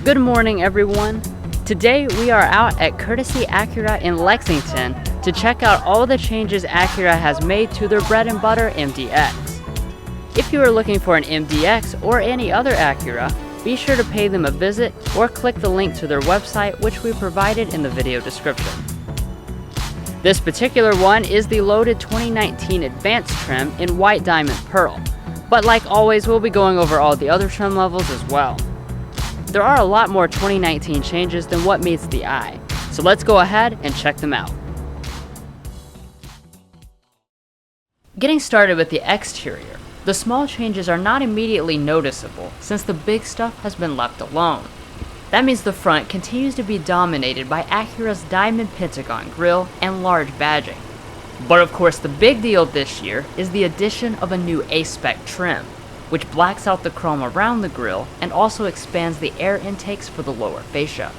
Good morning, everyone. Today we are out at Courtesy Acura in Lexington to check out all the changes Acura has made to their bread and butter MDX. If you are looking for an MDX or any other Acura, be sure to pay them a visit or click the link to their website, which we provided in the video description. This particular one is the loaded 2019 Advance trim in white diamond pearl, but like always we'll be going over all the other trim levels as well. There are a lot more 2019 changes than what meets the eye, so let's go ahead and check them out. Getting started with the exterior, the small changes are not immediately noticeable since the big stuff has been left alone. That means the front continues to be dominated by Acura's diamond pentagon grille and large badging. But of course the big deal this year is the addition of a new A-Spec trim, which blacks out the chrome around the grille and also expands the air intakes for the lower fascia.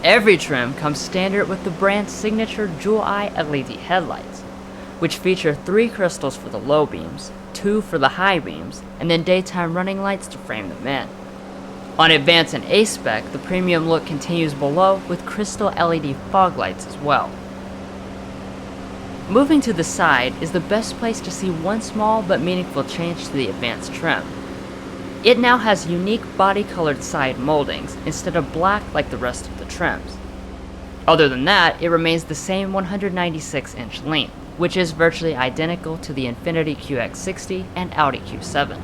Every trim comes standard with the brand's signature jewel eye LED headlights, which feature 3 crystals for the low beams, 2 for the high beams, and then daytime running lights to frame them in. On Advance and A-Spec, the premium look continues below with crystal LED fog lights as well. Moving to the side is the best place to see one small but meaningful change to the Advance trim. It now has unique body-colored side moldings instead of black like the rest of the trims. Other than that, it remains the same 196-inch length, which is virtually identical to the Infiniti QX60 and Audi Q7.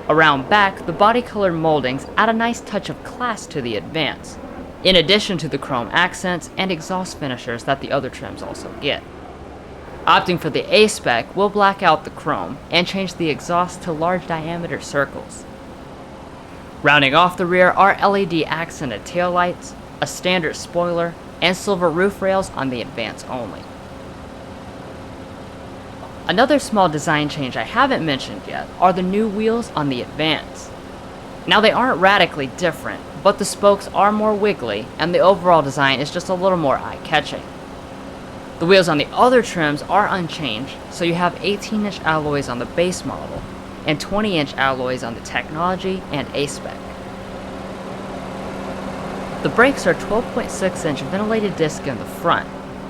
Around back, the body-colored moldings add a nice touch of class to the Advance, in addition to the chrome accents and exhaust finishers that the other trims also get. Opting for the A-Spec will black out the chrome and change the exhaust to large diameter circles. Rounding off the rear are LED accented taillights, a standard spoiler, and silver roof rails on the Advance only. Another small design change I haven't mentioned yet are the new wheels on the Advance. Now they aren't radically different, but the spokes are more wiggly and the overall design is just a little more eye-catching. The wheels on the other trims are unchanged, so you have 18-inch alloys on the base model and 20-inch alloys on the Technology and A-Spec. The brakes are 12.6-inch ventilated disc in the front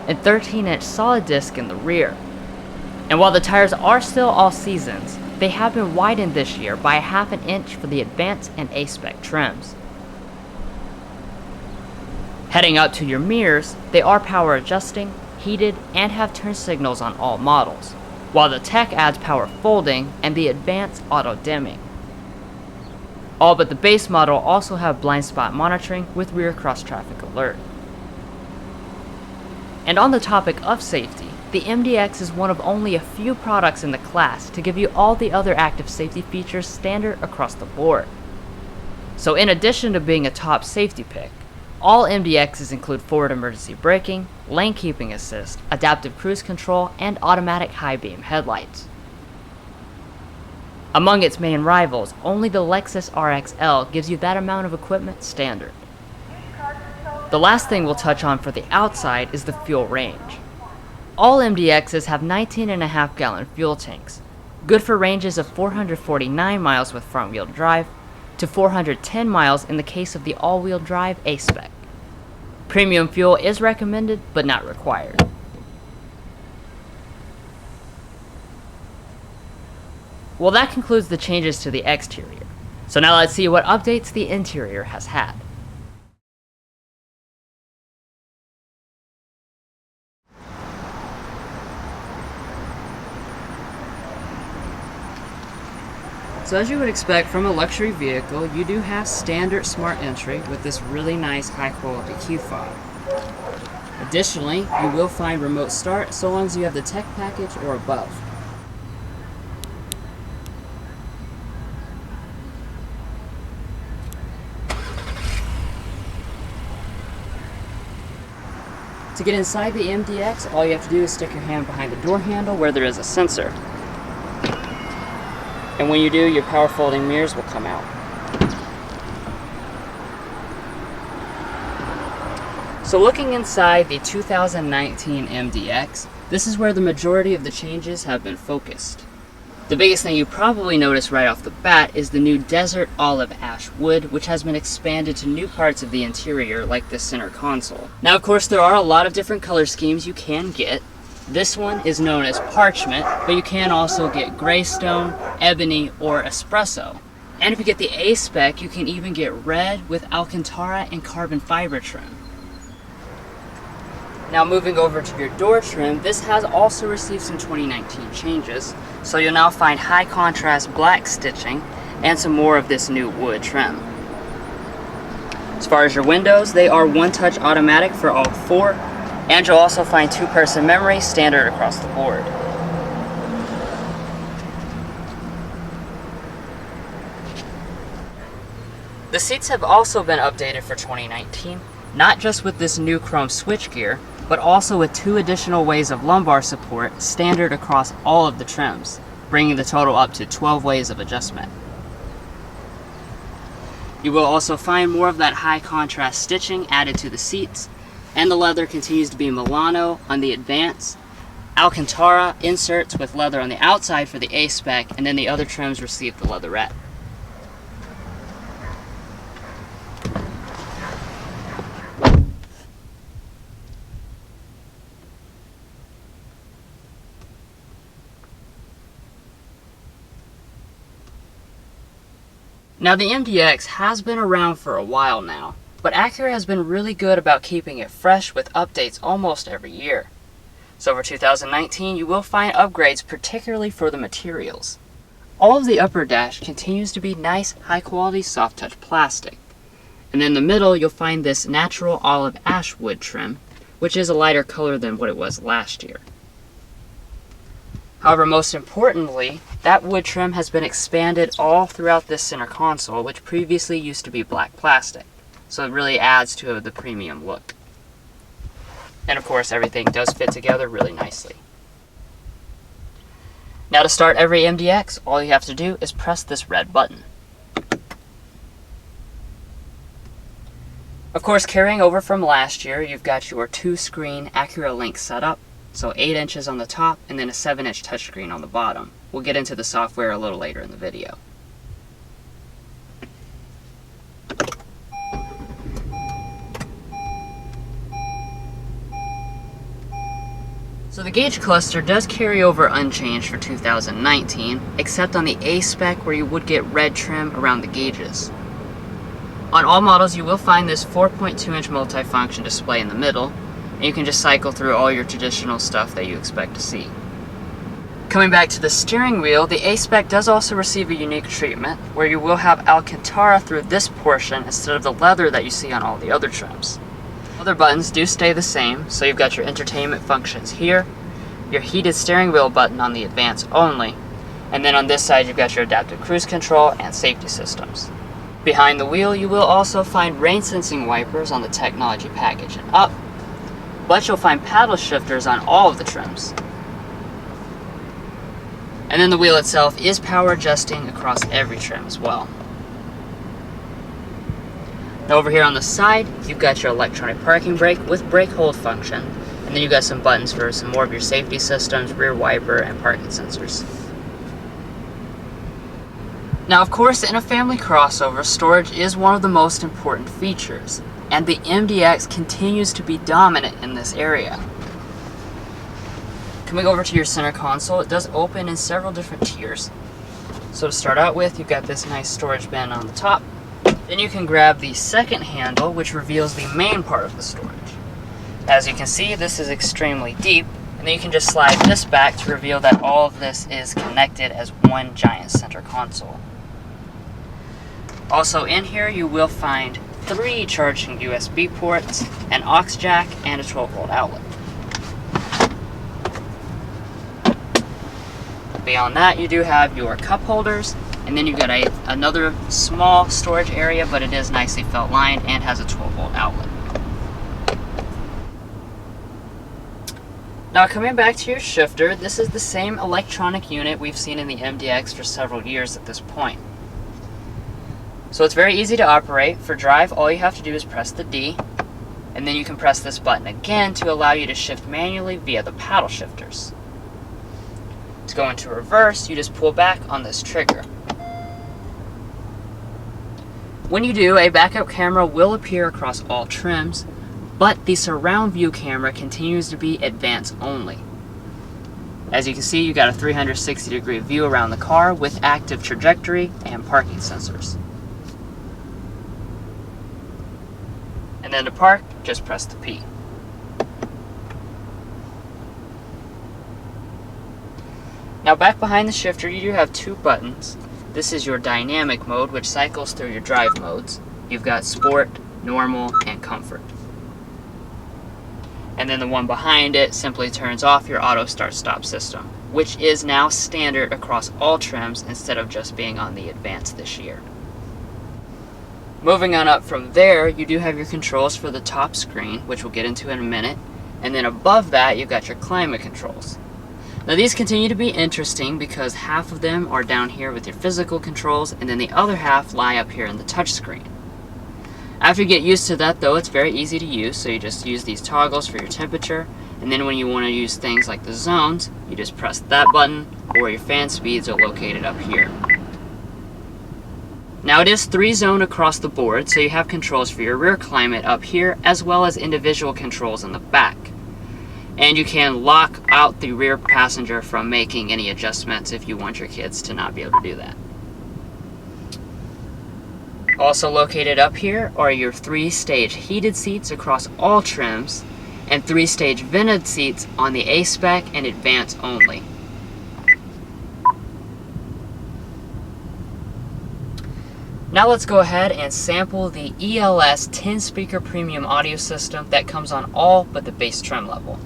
and 13-inch solid disc in the rear. And while the tires are still all seasons, they have been widened this year by 1/2 inch for the Advance and A-Spec trims. Heading up to your mirrors, they are power adjusting, heated, and have turn signals on all models, while the Tech adds power folding and the Advance auto dimming. All but the base model also have blind spot monitoring with rear cross traffic alert. And on the topic of safety, the MDX is one of only a few products in the class to give you all the other active safety features standard across the board. So in addition to being a top safety pick, all MDXs include forward emergency braking, lane keeping assist, adaptive cruise control, and automatic high beam headlights. Among its main rivals, only the Lexus RXL gives you that amount of equipment standard. The last thing we'll touch on for the outside is the fuel range. All MDXs have 19.5 gallon fuel tanks, good for ranges of 449 miles with front wheel drive to 410 miles in the case of the all-wheel drive A-Spec. Premium fuel is recommended but not required. Well, that concludes the changes to the exterior. So now let's see what updates the interior has had. So as you would expect from a luxury vehicle, you do have standard smart entry with this really nice high quality key fob. Additionally, you will find remote start so long as you have the tech package or above. To get inside the MDX, all you have to do is stick your hand behind the door handle where there is a sensor. And when you do, your power folding mirrors will come out. So looking inside the 2019 MDX, this is where the majority of the changes have been focused. The biggest thing you probably notice right off the bat is the new desert olive ash wood, which has been expanded to new parts of the interior like the center console. Now of course there are a lot of different color schemes you can get. This one is known as parchment, but you can also get graystone, ebony, or espresso. And if you get the A-Spec, you can even get red with Alcantara and carbon fiber trim. Now moving over to your door trim, this has also received some 2019 changes. So you'll now find high contrast black stitching and some more of this new wood trim. As far as your windows, they are one-touch automatic for all four, and you'll also find two-person memory standard across the board. The seats have also been updated for 2019, not just with this new chrome switchgear, but also with 2 additional ways of lumbar support standard across all of the trims, bringing the total up to 12 ways of adjustment. You will also find more of that high contrast stitching added to the seats, and the leather continues to be Milano on the Advance, Alcantara inserts with leather on the outside for the A-Spec, and then the other trims receive the leatherette. Now the MDX has been around for a while now, but Acura has been really good about keeping it fresh with updates almost every year. So for 2019 you will find upgrades particularly for the materials. All of the upper dash continues to be nice high quality soft touch plastic. And in the middle you'll find this natural olive ash wood trim, which is a lighter color than what it was last year. However, most importantly, that wood trim has been expanded all throughout this center console, which previously used to be black plastic. So it really adds to the premium look. And of course, everything does fit together really nicely. Now to start every MDX, all you have to do is press this red button. Of course, carrying over from last year, you've got your 2-screen AcuraLink setup. So 8 inches on the top and then a 7-inch touchscreen on the bottom. We'll get into the software a little later in the video. So the gauge cluster does carry over unchanged for 2019, except on the A-Spec where you would get red trim around the gauges. On all models you will find this 4.2-inch multifunction display in the middle, and you can just cycle through all your traditional stuff that you expect to see. Coming back to the steering wheel, the A-Spec does also receive a unique treatment, where you will have Alcantara through this portion instead of the leather that you see on all the other trims. Other buttons do stay the same, so you've got your entertainment functions here, your heated steering wheel button on the Advance only, and then on this side you've got your adaptive cruise control and safety systems. Behind the wheel you will also find rain sensing wipers on the technology package and up, but you'll find paddle shifters on all of the trims. And then the wheel itself is power adjusting across every trim as well. Now over here on the side, you've got your electronic parking brake with brake hold function, and then you've got some buttons for some more of your safety systems, rear wiper, and parking sensors. Now of course, in a family crossover, storage is one of the most important features, and the MDX continues to be dominant in this area. Coming over to your center console, it does open in several different tiers. So to start out with, you've got this nice storage bin on the top. Then you can grab the second handle, which reveals the main part of the storage. As you can see, this is extremely deep, and then you can just slide this back to reveal that all of this is connected as one giant center console. Also in here, you will find 3 charging USB ports, an aux jack, and a 12-volt outlet. Beyond that, you do have your cup holders, and then you've got another small storage area, but it is nicely felt lined and has a 12-volt outlet. Now coming back to your shifter, this is the same electronic unit we've seen in the MDX for several years at this point. So it's very easy to operate. For drive, all you have to do is press the D, and then you can press this button again to allow you to shift manually via the paddle shifters. To To go into reverse, you just pull back on this trigger. When you do, a backup camera will appear across all trims, but the surround view camera continues to be advance only. As you can see, you got a 360-degree view around the car with active trajectory and parking sensors. And then to park, just press the P. Now back behind the shifter, you do have two buttons. This is your dynamic mode, which cycles through your drive modes. You've got sport, normal, and comfort. And then the one behind it simply turns off your auto start-stop system, which is now standard across all trims instead of just being on the Advance this year. Moving on up from there, you do have your controls for the top screen, which we'll get into in a minute, and then above that you've got your climate controls. Now these continue to be interesting because half of them are down here with your physical controls, and then the other half lie up here in the touchscreen. After you get used to that though, it's very easy to use, so you just use these toggles for your temperature, and then when you want to use things like the zones, you just press that button, or your fan speeds are located up here. Now it is 3-zone across the board, so you have controls for your rear climate up here, as well as individual controls in the back. And you can lock out the rear passenger from making any adjustments if you want your kids to not be able to do that. Also located up here are your 3-stage heated seats across all trims, and 3-stage vented seats on the A-Spec and Advance only. Now let's go ahead and sample the ELS 10-speaker premium audio system that comes on all but the base trim level.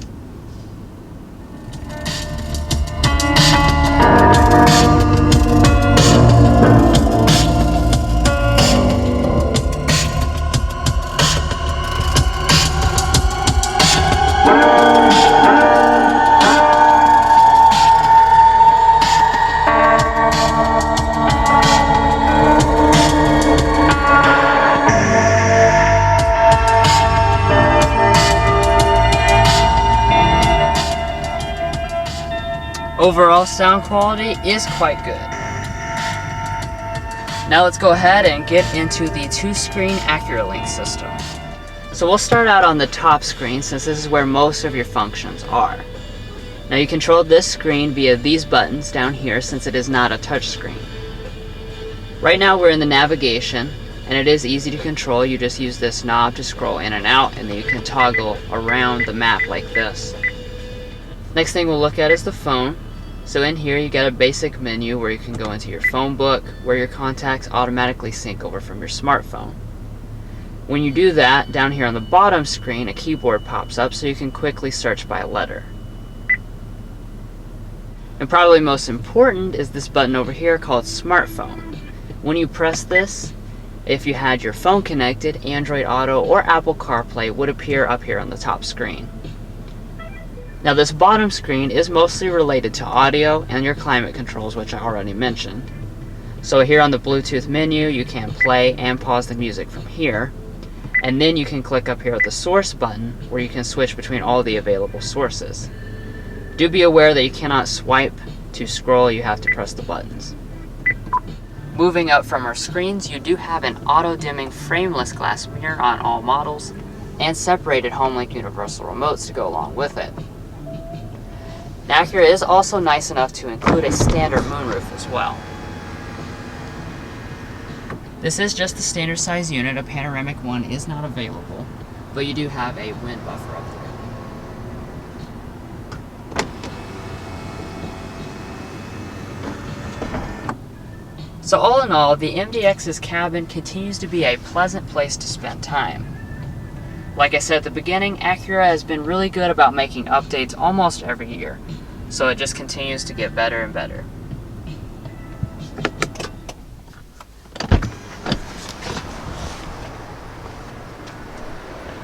Overall sound quality is quite good. Now let's go ahead and get into the 2-screen AcuraLink system. So we'll start out on the top screen since this is where most of your functions are. Now you control this screen via these buttons down here since it is not a touch screen. Right now we're in the navigation, and it is easy to control. You just use this knob to scroll in and out, and then you can toggle around the map like this. Next thing we'll look at is the phone. So in here you got a basic menu where you can go into your phone book, where your contacts automatically sync over from your smartphone. When you do that, down here on the bottom screen a keyboard pops up so you can quickly search by a letter. And probably most important is this button over here called Smartphone. When you press this, if you had your phone connected, Android Auto or Apple CarPlay would appear up here on the top screen. Now this bottom screen is mostly related to audio and your climate controls, which I already mentioned. So here on the Bluetooth menu you can play and pause the music from here, and then you can click up here at the source button where you can switch between all the available sources. Do be aware that you cannot swipe to scroll, you have to press the buttons. Moving up from our screens, you do have an auto-dimming frameless glass mirror on all models, and separated HomeLink universal remotes to go along with it. Acura is also nice enough to include a standard moonroof as well. This is just the standard size unit, a panoramic one is not available, but you do have a wind buffer up there. So all in all, the MDX's cabin continues to be a pleasant place to spend time. Like I said at the beginning, Acura has been really good about making updates almost every year, so it just continues to get better and better.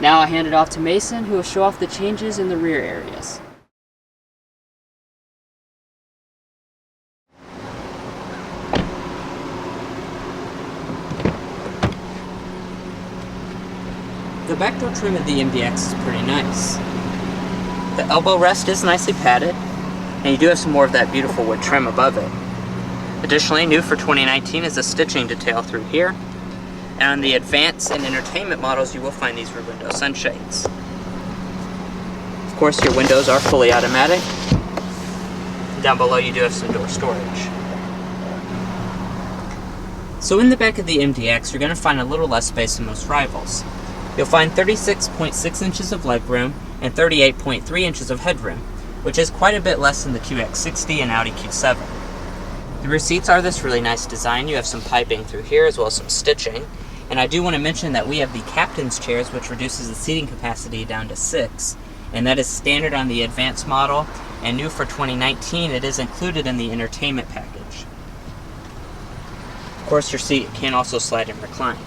Now I'll hand it off to Mason, who will show off the changes in the rear areas. The back door trim of the MDX is pretty nice. The elbow rest is nicely padded. and you do have some more of that beautiful wood trim above it. Additionally, new for 2019 is a stitching detail through here. And on the Advance and Entertainment models, you will find these rear window sunshades. Of course, your windows are fully automatic. Down below, you do have some door storage. So in the back of the MDX, you're going to find a little less space than most rivals. You'll find 36.6 inches of legroom and 38.3 inches of headroom, which is quite a bit less than the QX60 and Audi Q7. The rear seats are this really nice design. You have some piping through here as well as some stitching. And I do want to mention that we have the captain's chairs, which reduces the seating capacity down to 6. And that is standard on the Advance model, and new for 2019, it is included in the entertainment package. Of course, your seat can also slide and recline.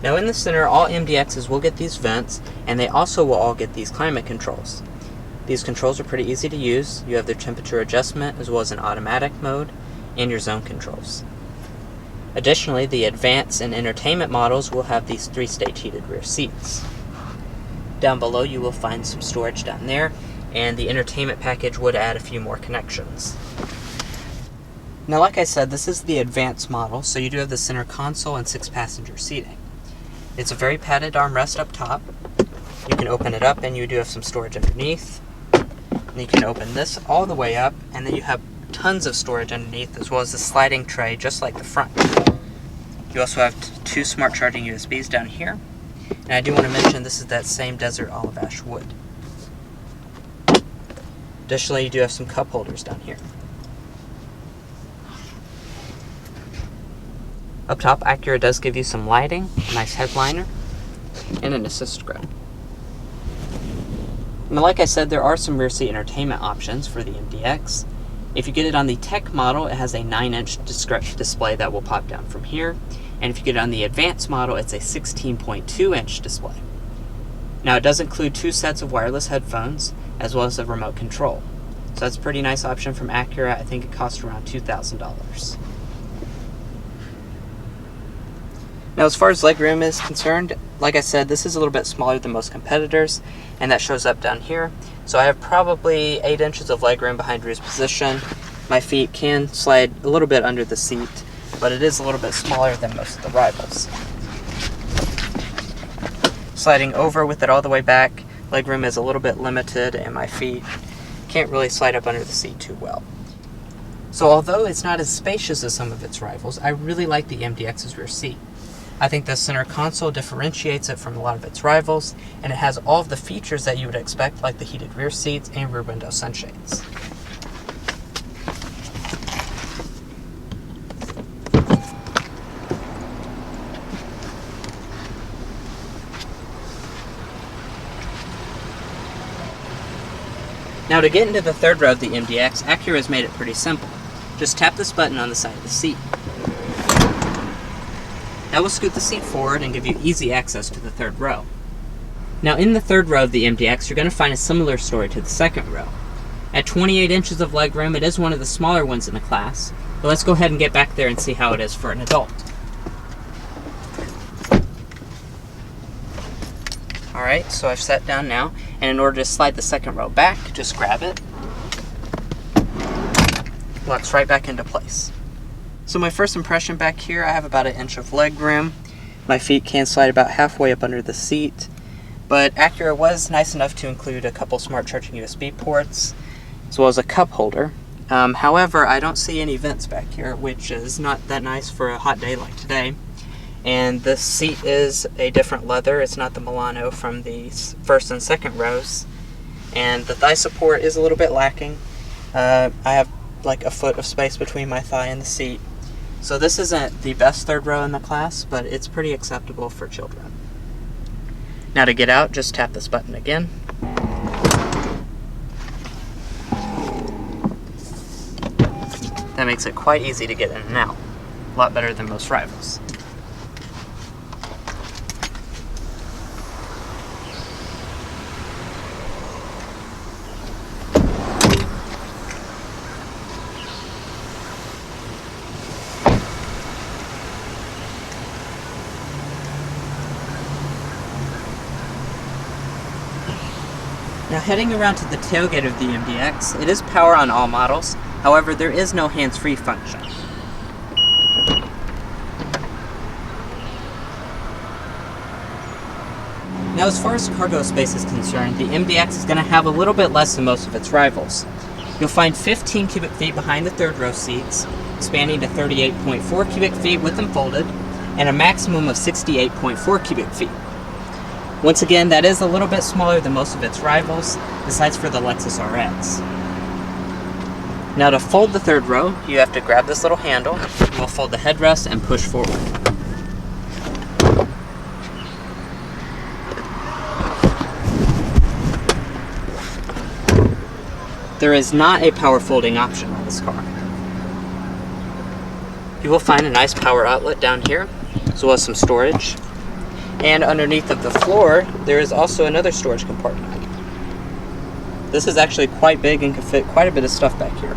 Now in the center, all MDXs will get these vents, and they also will all get these climate controls. These controls are pretty easy to use. You have their temperature adjustment as well as an automatic mode and your zone controls. Additionally, the Advance and Entertainment models will have these 3-stage heated rear seats. Down below you will find some storage down there, and the entertainment package would add a few more connections. Now like I said, this is the Advance model, so you do have the center console and 6-passenger seating. It's a very padded armrest up top. You can open it up and you do have some storage underneath. And you can open this all the way up, and then you have tons of storage underneath as well as a sliding tray just like the front. You also have 2 smart charging USBs down here. And I do want to mention this is that same desert olive ash wood. Additionally, you do have some cup holders down here. Up top, Acura does give you some lighting, a nice headliner, and an assist grille. Now, like I said, there are some rear seat entertainment options for the MDX. If you get it on the Tech model, it has a 9-inch display that will pop down from here. And if you get it on the Advanced model, it's a 16.2-inch display. Now, it does include 2 sets of wireless headphones, as well as a remote control. So that's a pretty nice option from Acura. I think it costs around $2,000. Now, as far as legroom is concerned, like I said, this is a little bit smaller than most competitors, and that shows up down here. So I have probably 8 inches of legroom behind rear's position. My feet can slide a little bit under the seat, but it is a little bit smaller than most of the rivals. Sliding over with it all the way back, legroom is a little bit limited, and my feet can't really slide up under the seat too well. So although it's not as spacious as some of its rivals, I really like the MDX's rear seat. I think the center console differentiates it from a lot of its rivals, and it has all of the features that you would expect, like the heated rear seats and rear window sunshades. Now, to get into the third row of the MDX, Acura has made it pretty simple. Just tap this button on the side of the seat. That will scoot the seat forward and give you easy access to the third row. Now, in the third row of the MDX, you're going to find a similar story to the second row. At 28 inches of legroom, it is one of the smaller ones in the class, but let's go ahead and get back there and see how it is for an adult. Alright, so I've sat down now, and in order to slide the second row back, just grab it. Locks right back into place. So my first impression back here, I have about 1 inch of legroom. My feet can slide about halfway up under the seat, but Acura was nice enough to include a couple smart charging USB ports, as well as a cup holder. However, I don't see any vents back here, which is not that nice for a hot day like today. And this seat is a different leather. It's not the Milano from the first and second rows. And the thigh support is a little bit lacking. I have like a foot of space between my thigh and the seat. So this isn't the best third row in the class, but it's pretty acceptable for children. Now to get out, just tap this button again. That makes it quite easy to get in and out. A lot better than most rivals. Now heading around to the tailgate of the MDX, it is power on all models, however there is no hands-free function. Now as far as cargo space is concerned, the MDX is going to have a little bit less than most of its rivals. You'll find 15 cubic feet behind the third row seats, expanding to 38.4 cubic feet with them folded, and a maximum of 68.4 cubic feet. Once again, that is a little bit smaller than most of its rivals, besides for the Lexus RX. Now to fold the third row, you have to grab this little handle, we'll fold the headrest and push forward. There is not a power folding option on this car. You will find a nice power outlet down here, as well as some storage. And underneath of the floor, there is also another storage compartment. This is actually quite big and can fit quite a bit of stuff back here.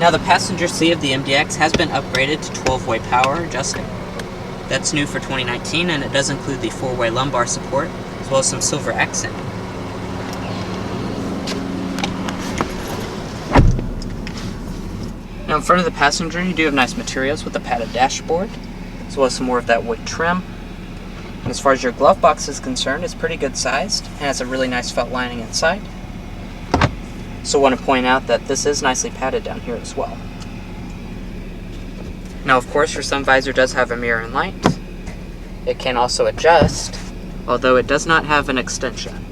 Now the passenger seat of the MDX has been upgraded to 12-way power adjusting. That's new for 2019 and it does include the 4-way lumbar support as well as some silver accent. Now in front of the passenger you do have nice materials with a padded dashboard as well as some more of that wood trim. And as far as your glove box is concerned, it's pretty good sized and has a really nice felt lining inside. So I want to point out that this is nicely padded down here as well. Now of course your sun visor does have a mirror and light. It can also adjust, although it does not have an extension.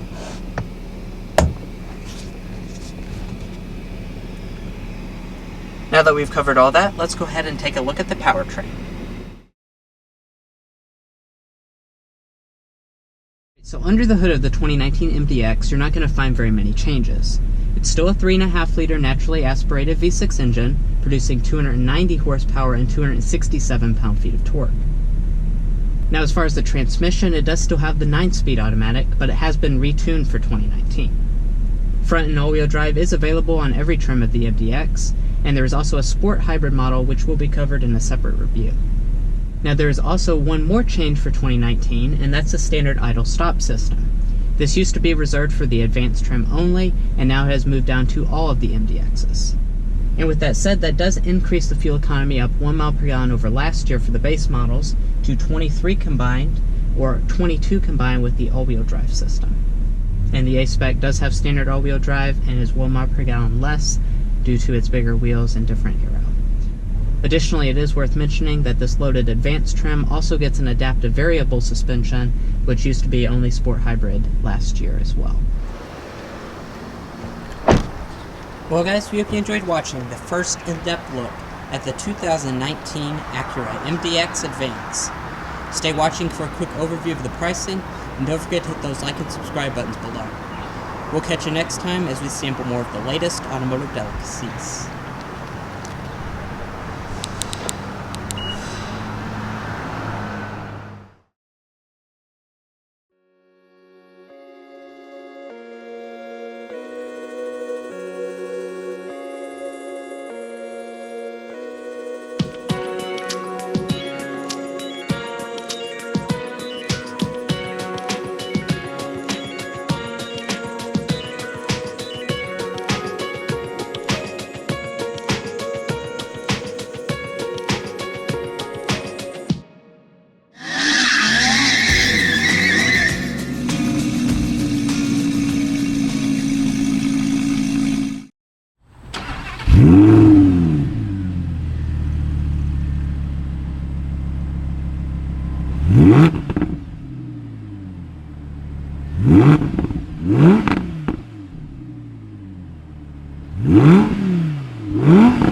Now that we've covered all that, let's go ahead and take a look at the powertrain. So under the hood of the 2019 MDX, you're not going to find very many changes. It's still a 3.5 liter naturally aspirated V6 engine, producing 290 horsepower and 267 pound-feet of torque. Now as far as the transmission, it does still have the 9-speed automatic, but it has been retuned for 2019. Front and all-wheel drive is available on every trim of the MDX, and there is also a sport hybrid model which will be covered in a separate review. Now there is also one more change for 2019, and that's the standard idle stop system. This used to be reserved for the advanced trim only, and now has moved down to all of the MDXs. And with that said, that does increase the fuel economy up 1 mile per gallon over last year for the base models to 23 combined, or 22 combined with the all-wheel drive system. And the A-Spec does have standard all-wheel drive and is 1 mile per gallon less due to its bigger wheels and different aero. Additionally, it is worth mentioning that this loaded advanced trim also gets an adaptive variable suspension, which used to be only sport hybrid last year as well. Well guys, we hope you enjoyed watching the first in-depth look at the 2019 Acura MDX Advance. Stay watching for a quick overview of the pricing, and don't forget to hit those like and subscribe buttons below. We'll catch you next time as we sample more of the latest automotive delicacies. Mm-hmm.